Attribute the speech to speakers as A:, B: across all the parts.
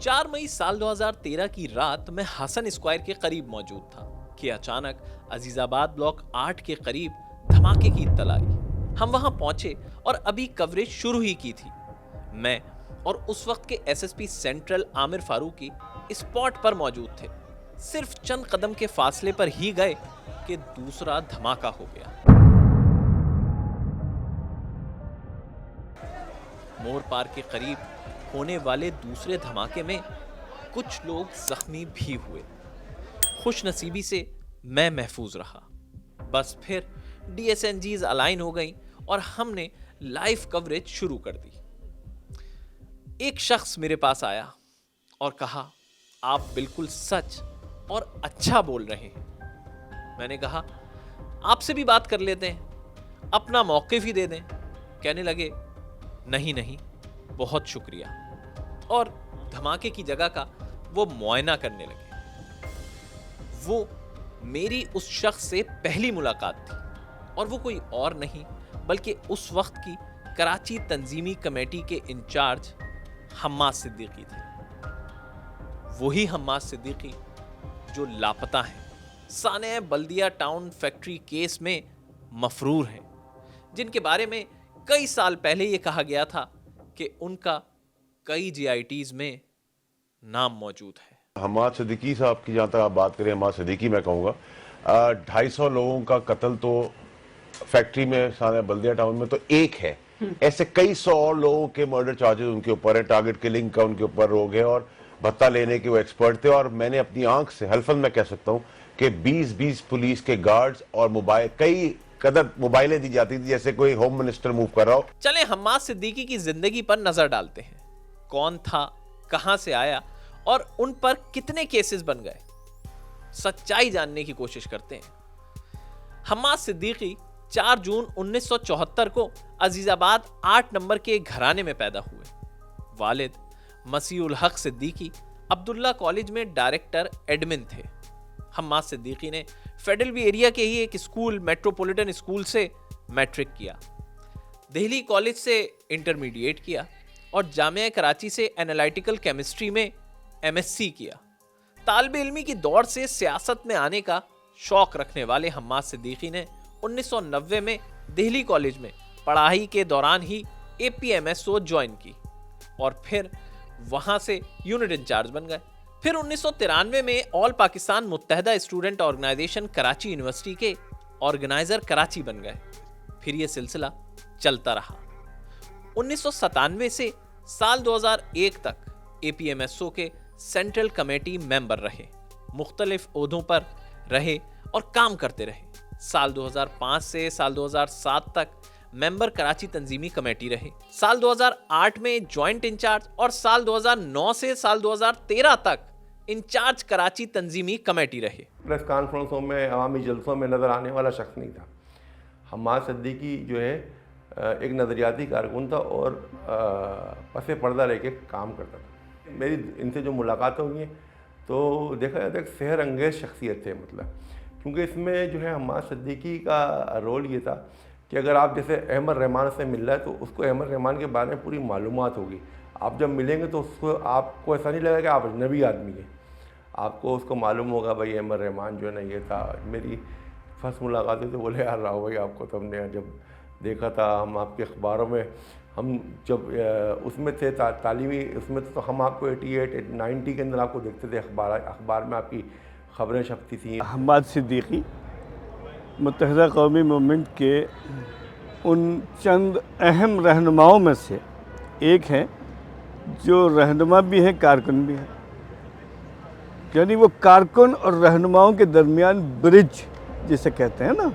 A: 4 मई साल 2013 की रात में हसन स्क्वायर के करीब मौजूद था कि अचानक अजीजाबाद ब्लॉक 8 के करीब धमाके की इत्तला आई। हम वहां पहुंचे और अभी कवरेज शुरू ही की थी। मैं और उस वक्त के SSP central Amir Farooqui spot पर मौजूद थे। सिर्फ चंद कदम के फासले पर ही गए कि दूसरा धमाका हो गया। मोर पार के करीब होने वाले दूसरे धमाके में कुछ लोग जख्मी भी हुए। खुशनसीबी से मैं महफूज रहा। बस फिर डीएसएनजीज अलाइन हो गई और हमने लाइव कवरेज शुरू कर दी। एक शख्स मेरे पास आया और कहा, आप बिल्कुल सच और अच्छा बोल रहे हैं। मैंने कहा, आपसे भी बात कर लेते हैं, अपना मौक़िफ़ ही दे दें। कहने लगे, नहीं नहीं, बहुत शुक्रिया, और धमाके की जगह का वो मुआयना करने लगे। वो मेरी उस शख्स से पहली मुलाकात थी और वो कोई और नहीं बल्कि उस वक्त की कराची तंजीमी कमेटी के इंचार्ज हम्माद सिद्दीकी थे। वही हम्माद सिद्दीकी जो लापता हैं, साने बल्दिया टाउन फैक्ट्री केस में मफरूर हैं, जिनके बारे में कई साल पहले ये कहा गया था कि उनका कई जीआईटीज में नाम मौजूद है।
B: हम्माद सिद्दीकी साहब की जहाँ तक आप बात करें, हम्माद सिद्दीकी मैं कहूँगा 250 लोगों का कत्ल तो फैक्ट्री में साने बल्दिया टाउन में तो एक है। ऐसे कई सौ और लोगों के मर्डर चार्जेस उनके ऊपर है। टारगेट किलिंग का उनके ऊपर रोग है और भत्ता लेने के वो एक्सपर्ट थे। और मैंने अपनी आंख से हल्फन में कह सकता हूँ कि 20-20 पुलिस के गार्ड्स और मोबाइल, कई कदर मोबाइलें दी जाती थी जैसे कोई होम मिनिस्टर मूव कर रहा हो।
A: चले हम्माद सिद्दीकी की जिंदगी पर नजर डालते हैं। कौन था, कहां से आया और उन पर कितने केसेस बन गए, सच्चाई जानने की कोशिश करते हैं। हम्माद सिद्दीकी 4 जून 1974 को अजीजाबाद 8 नंबर के घराने में पैदा हुए। वालिद मसीहुल हक सिद्दीकी अब्दुल्ला कॉलेज में डायरेक्टर एडमिन थे। हम्माद सिद्दीकी ने फेडरल बी एरिया के ही एक स्कूल, मेट्रोपॉलिटन स्कूल से मैट्रिक किया, दिल्ली कॉलेज से इंटरमीडिएट किया और जामिया कराची से एनालिटिकल केमिस्ट्री में एमएससी किया। तालिब इल्मी की दौड़ से सियासत में आने का शौक रखने वाले हम्माद सिद्दीकी ने 1990 में दिल्ली कॉलेज में पढ़ाई के दौरान ही एपीएमएसओ ज्वाइन की और फिर वहां से यूनिट इंचार्ज बन गए। फिर 1993 में ऑल पाकिस्तान मुत्तहदा स्टूडेंट ऑर्गेनाइजेशन कराची यूनिवर्सिटी के ऑर्गेनाइजर कराची बन गए। फिर यह सिलसिला चलता रहा। 1997 से साल 2001 तक एपीएमएसओ के सेंट्रल कमेटी मेंबर रहे, मुख्तलिफ ओहदों पर रहे और काम करते रहे। साल 2005 से साल 2007 तक मेंबर कराची तंजीमी कमेटी रहे। साल 2008 में जॉइंट इंचार्ज और साल 2009 से साल 2013 तक इंचार्ज कराची तंजीमी कमेटी रहे।
C: प्रेस कॉन्फ्रेंसों में, अवामी जलसों में नज़र आने वाला शख्स नहीं था। हम्माद सिद्दीकी जो है एक नज़रियाती कारकुन था और पसे पर्दा रह के काम करता था। मेरी इनसे जो मुलाकातें हुई हैं तो देखा जाता है एक सेहर अंगेज़ शख्सियत थे, मतलब क्योंकि इसमें जो है हम्माद सिद्दीकी का रोल ये था कि अगर आप जैसे अहमद रहमान से मिल रहा है तो उसको अहमद रहमान के बारे में पूरी मालूमात होगी। आप जब मिलेंगे तो उसको आपको ऐसा नहीं लगेगा कि आप अजनबी आदमी हैं, आपको उसको मालूम होगा भाई अहमद रहमान जो है ना ये था। मेरी फर्स्ट मुलाकात हुई तो बोले, यार राव भाई आपको तो हमने जब देखा था, हम आपके अखबारों में, हम जब उसमें थे तालीमी उसमें तो हम आपको 88, 90 के अंदर आपको देखते थे, अखबार में आपकी खबरें छपती थी।
D: हम्माद सिद्दीकी मुत्तहदा कौमी मूवमेंट के उन चंद अहम रहनुमाओं में से एक हैं जो रहनुमा भी हैं, कारकुन भी हैं। यानी वो कारकुन और रहनुमाओं के दरमियान ब्रिज जिसे कहते हैं ना,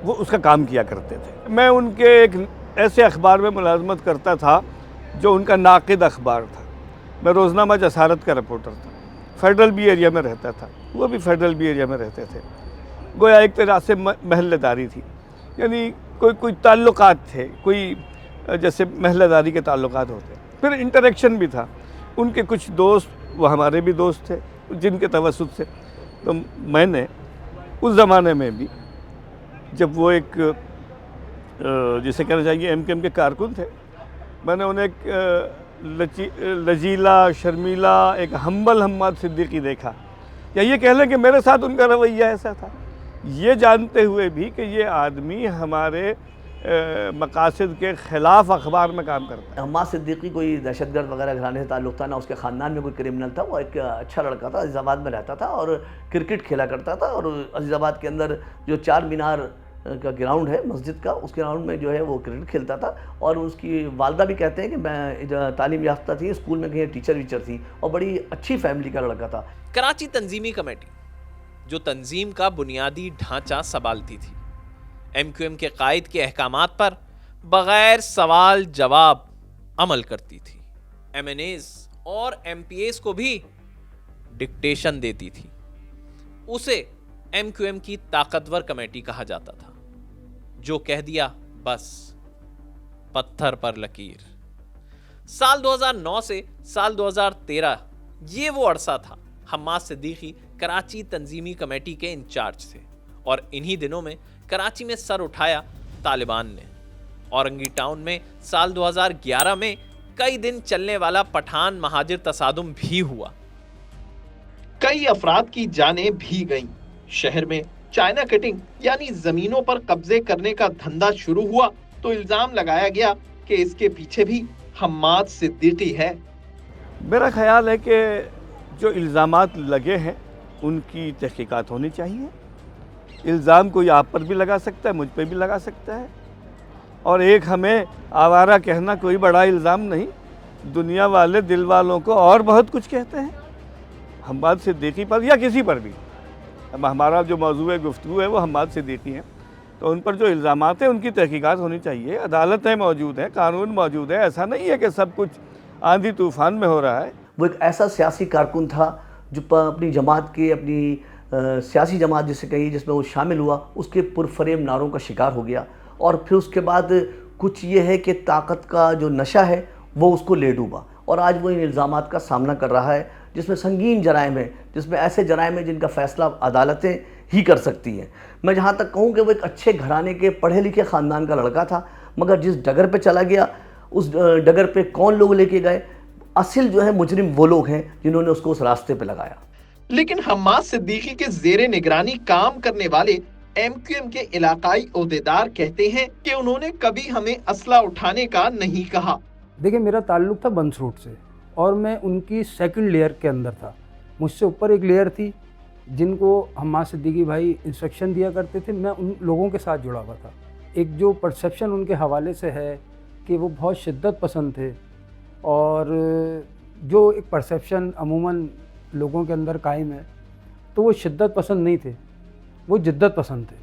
D: वो उसका काम किया करते थे। मैं उनके एक ऐसे अखबार में मुलाजमत करता था जो उनका नाक़िद अखबार था। मैं रोज़नामा जसारत का रिपोर्टर था, फेडरल बी एरिया में रहता था, वो भी फेडरल बी एरिया में रहते थे। गोया एक तरह से महल्लेदारी थी, यानी कोई ताल्लुकात थे, कोई जैसे महल्लेदारी के ताल्लुकात होते। फिर इंटरेक्शन भी था। उनके कुछ दोस्त, वो हमारे भी दोस्त थे, जिनके तवस्सुत से तो मैंने उस ज़माने में भी, जब वो एक जिसे कहना चाहिए एमकेएम के कारकुन थे, मैंने उन्हें लजीला शर्मीला एक हम्बल हम्माद सिद्दीकी देखा, या ये कह लें कि मेरे साथ उनका रवैया ऐसा था, ये जानते हुए भी कि ये आदमी हमारे मकासद के ख़िलाफ़ अखबार में काम करता है।
E: हम्माद सिद्दीकी कोई दहशतगर्द वगैरह घराने से ताल्लुक़ था, ना उसके ख़ानदान में कोई क्रिमिनल था। वो एक अच्छा लड़का था, अजीज़ाबाद में रहता था और क्रिकेट खेला करता था। और अजीज़ाबाद के अंदर जो चार मीनार का ग्राउंड है मस्जिद का, उस ग्राउंड में जो है वो क्रिकेट खेलता था। और उसकी वालदा भी कहते हैं कि मैं तालीम याफ्ता थी, स्कूल में कहीं टीचर वीचर थी और बड़ी अच्छी फैमिली का लड़का था।
A: कराची तंजीमी कमेटी जो तंजीम का बुनियादी ढांचा संभालती थी, MQM के कायद के अहकामात पर बगैर सवाल जवाब अमल करती थी। MNAs और MPAs को भी डिक्टेशन देती थी। उसे MQM की ताकतवर कमेटी कहा जाता था। जो कह दिया बस, पत्थर पर लकीर। साल 2009 से साल 2013 ये वो अरसा था हम्माद सिद्दीकी कराची तंजीमी कमेटी के इंचार्ज थे। और इन्हीं दिनों में कराची में सर उठाया तालिबान ने। औरंगी टाउन में साल 2011 में कई दिन चलने वाला पठान महाजिर तसादुम भी हुआ।
F: कई अफराद की जानें भी गईं। शहर में चाइना कटिंग यानी जमीनों पर कब्जे करने का धंधा शुरू हुआ तो इल्जाम लगाया गया कि इसके पीछे भी हम्माद सिद्दीकी है।
D: मेरा ख्याल है कि जो इल्ज़ामात लगे हैं उनकी तहकीकात होनी चाहिए। इल्ज़ाम कोई आप पर भी लगा सकता है, मुझ पर भी लगा सकता है, और एक हमें आवारा कहना कोई बड़ा इल्ज़ाम नहीं। दुनिया वाले दिल वालों को और बहुत कुछ कहते हैं, हम्माद सिद्दीकी पर या किसी पर भी। अब हमारा जो मौजूद गुफ्तगू है वो हम्माद सिद्दीकी हैं, तो उन पर जो इल्ज़ामात हैं उनकी तहकीकात होनी चाहिए। अदालतें मौजूद हैं, कानून मौजूद है, ऐसा नहीं है कि सब कुछ आंधी तूफ़ान में हो रहा है।
E: वो एक ऐसा सियासी कारकुन था जो अपनी जमात के अपनी सियासी जमात जिसे कही जिसमें वो शामिल हुआ, उसके पुरफरेब नारों का शिकार हो गया। और फिर उसके बाद कुछ ये है कि ताकत का जो नशा है वो उसको ले डूबा, और आज वो इन इल्ज़ामात का सामना कर रहा है जिसमें संगीन जराइम है, जिसमें ऐसे जराइम है जिनका फ़ैसला अदालतें ही कर सकती हैं। मैं जहाँ तक कहूँ कि वो एक अच्छे घराने के पढ़े लिखे ख़ानदान का लड़का था, मगर जिस डगर पे चला गया उस डगर पे कौन लोग लेके गए, असल जो है मुजरिम वो लोग हैं जिन्होंने उसको उस रास्ते पे लगाया।
F: लेकिन हम्माद सिद्दीकी के जेरे निगरानी काम करने वाले MQM के इलाकाई ओहदेदार कहते हैं कि उन्होंने कभी हमें असला उठाने का नहीं कहा।
G: देखिए, मेरा ताल्लुक़ था बंस रूट से और मैं उनकी सेकंड लेयर के अंदर था। मुझसे ऊपर एक लेयर थी जिनको हम्माद सिद्दीकी भाई इंस्ट्रक्शन दिया करते थे, मैं उन लोगों के साथ जुड़ा हुआ था। एक जो परसेप्शन उनके हवाले से है कि वो बहुत शिद्दत पसंद थे, और जो एक परसेप्शन अमूमन लोगों के अंदर कायम है, तो वो शिद्दत पसंद नहीं थे, वो जिद्दत पसंद थे।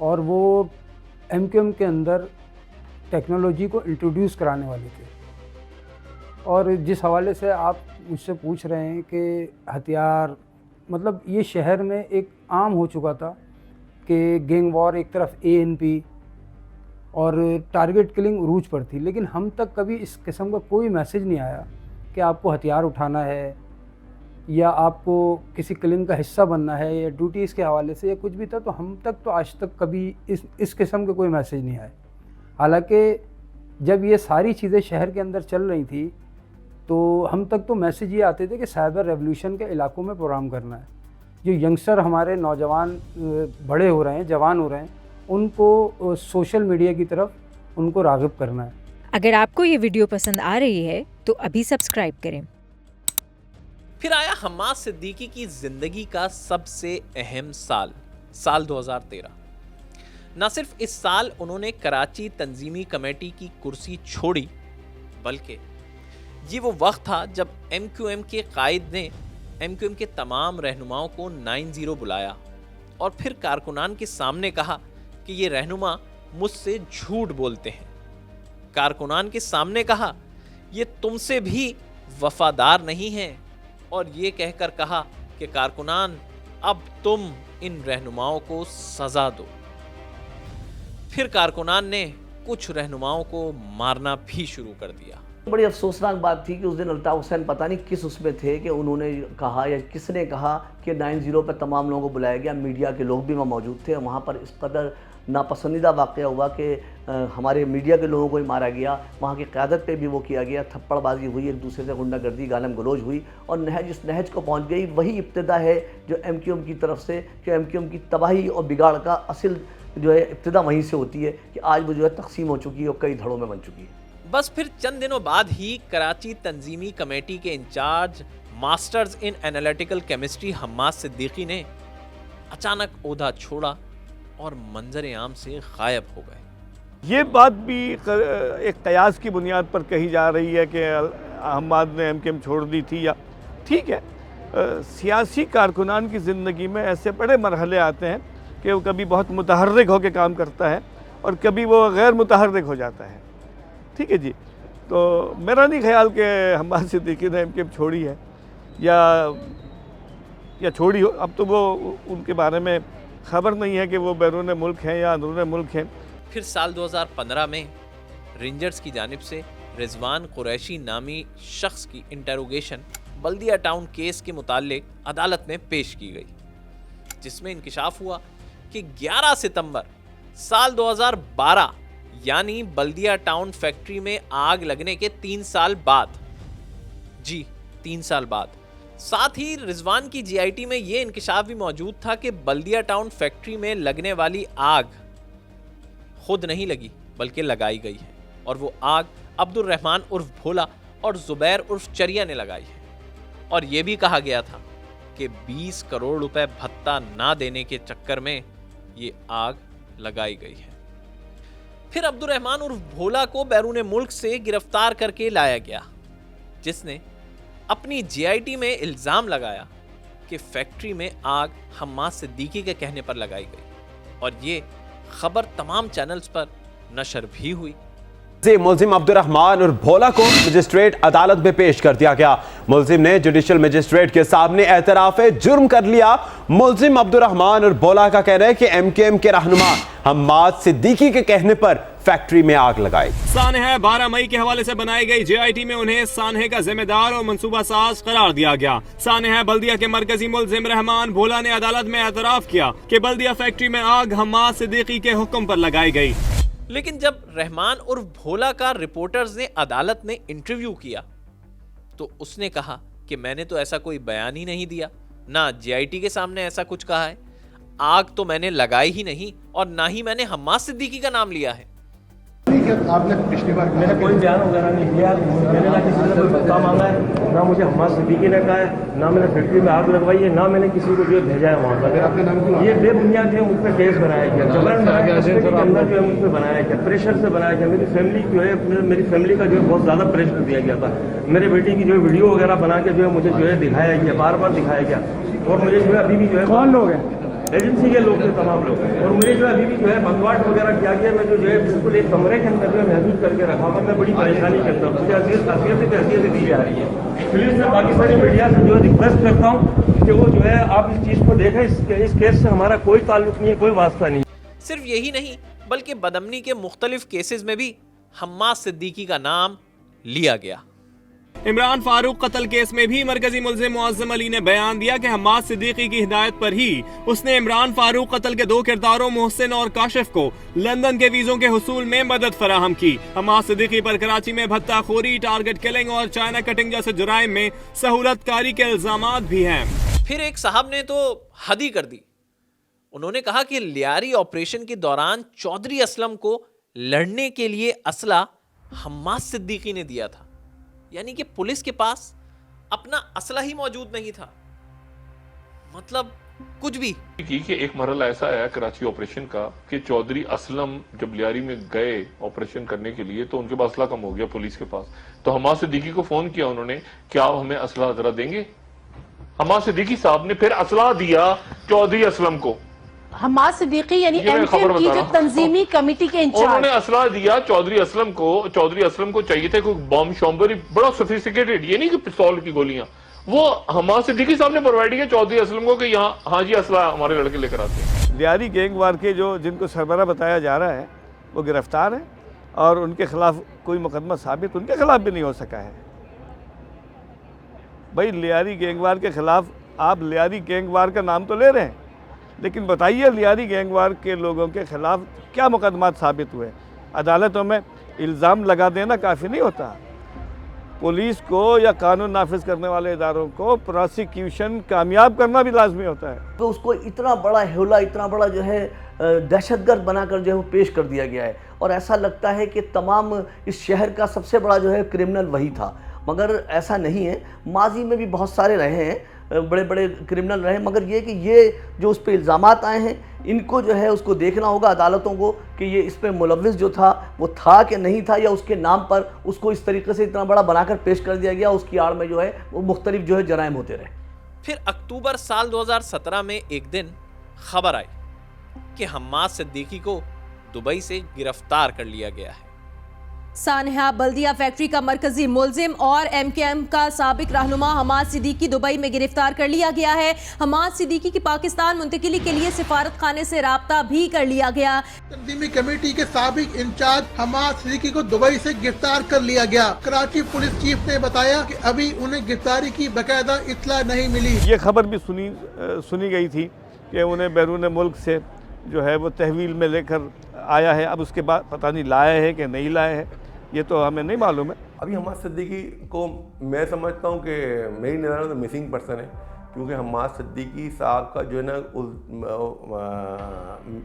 G: और वो MQM के अंदर टेक्नोलॉजी को इंट्रोड्यूस कराने वाले थे। और जिस हवाले से आप मुझसे पूछ रहे हैं कि हथियार, मतलब ये शहर में एक आम हो चुका था कि गैंग वॉर एक तरफ ANP और टारगेट किलिंग उरूज पर थी, लेकिन हम तक कभी इस किस्म का कोई मैसेज नहीं आया कि आपको हथियार उठाना है या आपको किसी किलिंग का हिस्सा बनना है या ड्यूटीज़ के हवाले से या कुछ भी था। तो हम तक तो आज तक कभी इस किस्म के कोई मैसेज नहीं आए। हालांकि जब ये सारी चीज़ें शहर के अंदर चल रही थी तो हम तक तो मैसेज ये आते थे कि साइबर रेवोल्यूशन के इलाकों में प्रोग्राम करना है। जो यंगस्टर हमारे नौजवान बड़े हो रहे हैं, जवान हो रहे हैं, उनको सोशल मीडिया की तरफ उनको राग़िब करना है।
H: अगर आपको ये वीडियो पसंद आ रही है तो अभी सब्सक्राइब करें।
A: फिर आया हम्माद सिद्दीकी की जिंदगी का सबसे अहम साल 2013। न सिर्फ इस साल उन्होंने कराची तंजीमी कमेटी की कुर्सी छोड़ी, बल्कि ये वो वक्त था जब MQM के कायद ने MQM के तमाम रहनुमाओं को 90 बुलाया और फिर कारकुनान के सामने कहा कि ये रहनुमा मुझसे झूठ बोलते हैं। कारकुनान के सामने कहा ये तुमसे भी वफादार नहीं हैं, और ये कहकर कहा कि कारकुनान अब तुम इन रहनुमाओं को सजा दो। फिर कारकुनान ने कुछ रहनुमाओं को मारना भी शुरू कर दिया।
E: बड़ी अफसोसनाक बात थी कि उस दिन अल्ताफ़ हुसैन पता नहीं किस उसमें थे कि उन्होंने कहा या किसने कहा कि 90 पर तमाम लोगों को बुलाया गया। मीडिया के लोग भी वहाँ मौजूद थे, वहाँ पर इस कदर ناپسندیدہ واقعہ ہوا کہ ہمارے میڈیا کے لوگوں کو ہی مارا گیا، وہاں کی قیادت پہ بھی وہ کیا گیا، تھپڑ بازی ہوئی، ایک دوسرے سے غنڈہ گردی گالم گلوچ ہوئی، اور نہج اس نہج کو پہنچ گئی. وہی ابتدا ہے جو ایم کیو ایم کی طرف سے، کہ ایم کیو ایم کی تباہی اور بگاڑ کا اصل جو ہے ابتدا وہیں سے ہوتی ہے کہ آج وہ جو ہے تقسیم ہو چکی ہے اور کئی دھڑوں میں بن چکی ہے.
A: بس پھر چند دنوں بعد ہی کراچی تنظیمی کمیٹی کے in charge masters in analytical chemistry Hammad Siddiqui نے اچانک عہدہ چھوڑا اور منظر عام سے غائب ہو گئے.
D: یہ بات بھی ایک قیاس کی بنیاد پر کہی جا رہی ہے کہ حماد نے ایم کیو ایم چھوڑ دی تھی، یا ٹھیک ہے، سیاسی کارکنان کی زندگی میں ایسے بڑے مرحلے آتے ہیں کہ وہ کبھی بہت متحرک ہو کے کام کرتا ہے اور کبھی وہ غیر متحرک ہو جاتا ہے. ٹھیک ہے جی، تو میرا نہیں خیال کہ حماد صدیقی نے ایم کیو ایم چھوڑی ہے یا چھوڑی ہو. اب تو وہ ان کے بارے میں خبر نہیں ہے کہ وہ بیرون ملک ہیں یا اندرون ملک ہیں.
A: پھر سال 2015 میں رینجرز کی جانب سے رضوان قریشی نامی شخص کی انٹروگیشن بلدیہ ٹاؤن کیس کے متعلق عدالت میں پیش کی گئی، جس میں انکشاف ہوا کہ 11 ستمبر سال 2012 یعنی بلدیہ ٹاؤن فیکٹری میں آگ لگنے کے 3 سال بعد، جی 3 سال بعد، ساتھ ہی رضوان کی جی آئی ٹی میں یہ انکشاف بھی موجود تھا کہ بلدیہ ٹاؤن فیکٹری میں لگنے والی آگ خود نہیں لگی بلکہ لگائی گئی ہے، اور وہ آگ عبد الرحمن عرف بھولا اور زبیر عرف چریا نے لگائی ہے. اور یہ بھی کہا گیا تھا کہ 20 کروڑ روپے بھتہ نہ دینے کے چکر میں یہ آگ لگائی گئی ہے. پھر عبد الرحمن عرف بھولا کو بیرون ملک سے گرفتار کر کے لایا گیا، جس نے اپنی جی آئی ٹی میں الزام لگایا کہ فیکٹری میں آگ حماد صدیقی کے کہنے پر لگائی گئی، اور یہ خبر تمام چینلز پر نشر بھی ہوئی.
I: ملزم عبد الرحمن اور بھولا کو مجسٹریٹ عدالت میں پیش کر دیا گیا. ملزم نے جوڈیشل مجسٹریٹ کے سامنے اعتراف جرم کر لیا. ملزم عبد الرحمن اور بھولا کا کہنا ہے کہ ایم کیو ایم کے رہنما حماد صدیقی کے کہنے پر فیکٹری میں آگ لگائی.
J: سانحہ 12 مئی کے حوالے سے بنائی گئی جے آئی ٹی میں انہیں سانحے کا ذمہ دار اور منصوبہ ساز قرار دیا گیا. سانحہ بلدیہ کے مرکزی ملزم رحمان بھولا نے عدالت میں اعتراف کیا کہ بلدیہ فیکٹری میں آگ حماد صدیقی کے حکم پر لگائی گئی.
A: لیکن جب رحمان عرف بھولا کا رپورٹرز نے عدالت میں انٹرویو کیا تو اس نے کہا کہ میں نے تو ایسا کوئی بیان ہی نہیں دیا، نہ جی آئی ٹی کے سامنے ایسا کچھ کہا ہے، آگ تو میں نے لگائی ہی نہیں اور نہ ہی میں نے حماد صدیقی کا نام لیا ہے.
K: آپ نے پچھلی بار میں نے کوئی بیان وغیرہ نہیں کیا، میں نے نہ کسی نے کوئی بتا مانگا ہے، نہ مجھے حماد صدیقی نے کہا ہے، نہ میں نے فیکٹری میں آگ لگوائی ہے، نہ میں نے کسی کو جو بھیجا ہے وہاں پر. یہ بے بنیاد ہے، مجھ پہ کیس بنایا گیا، جبرن بنایا کے اندر جو ہے مجھ پہ بنایا گیا، پریشر سے بنایا گیا. میری فیملی جو ہے میری فیملی کا جو ہے بہت زیادہ پریشر دیا گیا تھا. میرے بیٹی کی جو ہے ویڈیو وغیرہ بنا کے جو ہے مجھے جو ہے دکھایا گیا، بار بار دکھایا گیا. اور مجھے جو ہے ابھی بھی جو ہے کون لوگ ہیں ایجنسی کے لوگ تھے تمام لوگ، اور مجھے جو ہے ابھی بھی جو ہے بندواٹ وغیرہ کیا گیا. میں جو ہے بالکل ایک کمرے کے اندر جو ہے محدود کر کے رکھا ہوا، میں بڑی پریشانی کے اندر مجھے حیثیت دی جا رہی ہے. پولیس میں باقی ساری میڈیا سے جو ہے ریکویسٹ کرتا ہوں کہ وہ جو ہے آپ اس چیز کو دیکھیں. اس کیس سے ہمارا کوئی تعلق نہیں ہے، کوئی واسطہ نہیں.
A: صرف یہی نہیں بلکہ بدامنی کے مختلف کیسز میں بھی حماد صدیقی کا نام لیا گیا.
J: عمران فاروق قتل کیس میں بھی مرکزی ملزم معظم علی نے بیان دیا کہ حماد صدیقی کی ہدایت پر ہی اس نے عمران فاروق قتل کے 2 کرداروں محسن اور کاشف کو لندن کے ویزوں کے حصول میں مدد فراہم کی. حماد صدیقی پر کراچی میں بھتہ خوری، ٹارگٹ کلنگ اور چائنا کٹنگ جیسے جرائم میں سہولت کاری کے الزامات بھی ہیں.
A: پھر ایک صاحب نے تو حد ہی کر دی. انہوں نے کہا کہ لیاری آپریشن کے دوران چودھری اسلم کو لڑنے کے لیے اسلحہ حماد صدیقی نے دیا تھا، یعنی کہ پولیس کے پاس اپنا اسلحہ ہی موجود نہیں تھا. مطلب کچھ بھی
L: کہ ایک مرحلہ ایسا آیا کراچی آپریشن کا کہ چودھری اسلم جب لیاری میں گئے آپریشن کرنے کے لیے تو ان کے پاس اسلحہ کم ہو گیا پولیس کے پاس. تو حماد صدیقی کو فون کیا انہوں نے کہ آپ ہمیں اسلحہ ذرا دیں گے. حماد صدیقی صاحب نے پھر اسلحہ دیا چودھری اسلم کو.
M: حماد صدیقی یعنی ایم کیو ایم کی جو تنظیمی کمیٹی کے انچارج،
L: انہوں نے اسلحہ دیا چودھری اسلم کو. چودھری اسلم کو چاہیے تھا کوئی بم شومبر بڑا سوفیسٹیکیٹڈ، یہ نہیں کہ پستول کی گولیاں. وہ حماد صدیقی صاحب نے پرووائڈ کیا چودھری اسلم کو کہ یہاں ہاں جی اسلحہ ہمارے لڑکے لے کر آتے ہیں.
D: لیاری گینگ وار کے جن کو سربراہ بتایا جا رہا ہے وہ گرفتار ہیں اور ان کے خلاف کوئی مقدمہ ثابت ان کے خلاف بھی نہیں ہو سکا ہے. بھائی لیاری گینگ وار کے خلاف آپ لیاری گینگ وار کا نام تو لے رہے ہیں लेकिन बताइए लियारी गैंगवार के लोगों के खिलाफ क्या मुकदमात साबित हुए? अदालतों में इल्ज़ाम लगा देना काफ़ी नहीं होता। पुलिस को या कानून नाफिज करने वाले इदारों को प्रोसिक्यूशन कामयाब करना भी लाजमी होता है।
E: तो उसको इतना बड़ा हेला, इतना बड़ा जो है दहशतगर्द बनाकर जो है वो पेश कर दिया गया है, और ऐसा लगता है कि तमाम इस शहर का सबसे बड़ा जो है क्रिमिनल वही था, मगर ऐसा नहीं है। माजी में भी बहुत सारे रहे हैं, बड़े बड़े क्रिमिनल रहे, मगर ये कि ये जो उस पर इल्ज़ामात आए हैं, इनको जो है उसको देखना होगा अदालतों को कि ये इस पर मुलव्विस जो था वो था कि नहीं था, या उसके नाम पर उसको इस तरीके से इतना बड़ा बनाकर पेश कर दिया गया, उसकी आड़ में जो है वो मुख्तलिफ जो है जराइम होते रहे।
A: फिर अक्टूबर साल 2017 में एक दिन खबर आई कि हम्माद सिद्दीकी को दुबई से गिरफ्तार कर लिया गया है।
M: सानहा बल्दिया फैक्ट्री का मरकजी मुलजिम और MKM का साबिक रहनुमा हम्माद सिद्दीकी दुबई में गिरफ्तार कर लिया गया है। हम्माद सिद्दीकी की पाकिस्तान मुंतकिली के लिए सिफारत खाने से राब्ता भी कर लिया गया।
N: तंजीमी कमेटी के साबिक इंचार्ज हम्माद सिद्दीकी को दुबई से गिरफ्तार कर लिया गया। कराची पुलिस चीफ ने बताया कि अभी उन्हें गिरफ्तारी की बाकायदा इत्तला नहीं मिली।
D: ये खबर भी सुनी गई थी कि उन्हें बैरून मुल्क से जो है वो तहवील में लेकर आया है। अब उसके बाद पता नहीं लाया है कि नहीं लाया है, ये तो हमें नहीं मालूम है।
C: अभी हम्माद सिद्दीकी को मैं समझता हूँ कि मेरी नज़र में तो मिसिंग पर्सन है, क्योंकि हम्माद सिद्दीकी साहब का जो है ना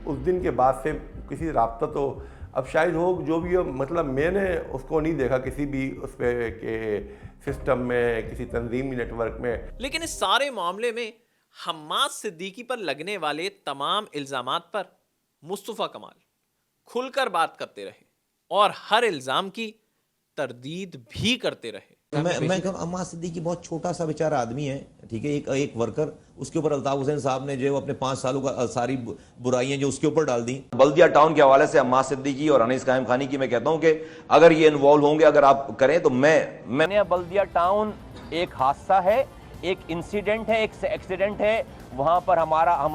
C: उस दिन के बाद से किसी राब्ता तो अब शायद हो, जो भी हो, मतलब मैंने उसको नहीं देखा किसी भी उस पर के सिस्टम में, किसी तंजीमी नेटवर्क में।
A: लेकिन इस सारे मामले में हम्माद सिद्दीकी पर लगने वाले तमाम इल्ज़ामात पर मुस्तफ़ा कमाल खुलकर बात करते रहे और हर इल्ज़ाम की तरदीद भी करते रहे।
O: मैं हम्माद सिद्दीकी बहुत छोटा सा बेचारा आदमी है, ठीक है, एक वर्कर, उसके ऊपर अल्ताफ हुसैन साहब ने जो अपने 5 सालों का सारी बुराइयां जो उसके ऊपर डाल दी।
P: बल्दिया टाउन के हवाले से हम्माद सिद्दीकी और अनीस कायम खानी की मैं कहता हूं कि अगर ये इन्वॉल्व होंगे, अगर आप करें तो मैं
Q: बल्दिया टाउन एक हादसा है, एक इंसिडेंट है, एक एक्सीडेंट है। वहां पर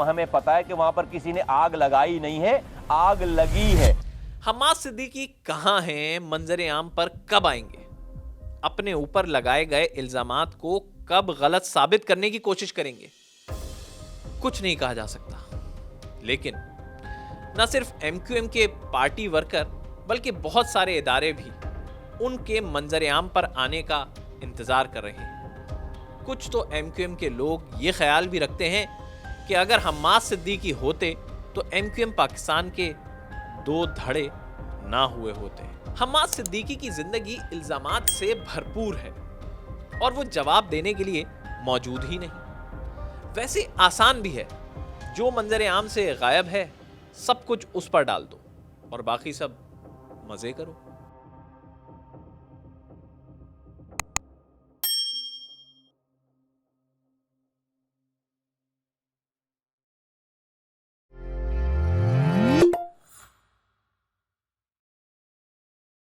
Q: हमें पता है कि वहां पर किसी ने आग लगाई नहीं है, आग लगी है।
A: हम्माद सिद्दीकी कहां हैं, मंजर आम पर कब आएंगे, अपने ऊपर लगाए गए इल्जामात को कब गलत साबित करने की कोशिश करेंगे, कुछ नहीं कहा जा सकता। लेकिन न सिर्फ MQM के पार्टी वर्कर बल्कि बहुत सारे इदारे भी उनके मंजर आम पर आने का इंतजार कर रहे हैं। कुछ तो MQM के लोग ये ख्याल भी रखते हैं कि अगर हम्माद सिद्दीकी होते तो MQM पाकिस्तान के 2 धड़े ना हुए होते। हम्माद सिद्दीकी की जिंदगी इल्जामात से भरपूर है और वो जवाब देने के लिए मौजूद ही नहीं। वैसे आसान भी है, जो मंजर आम से गायब है सब कुछ उस पर डाल दो और बाकी सब मजे करो।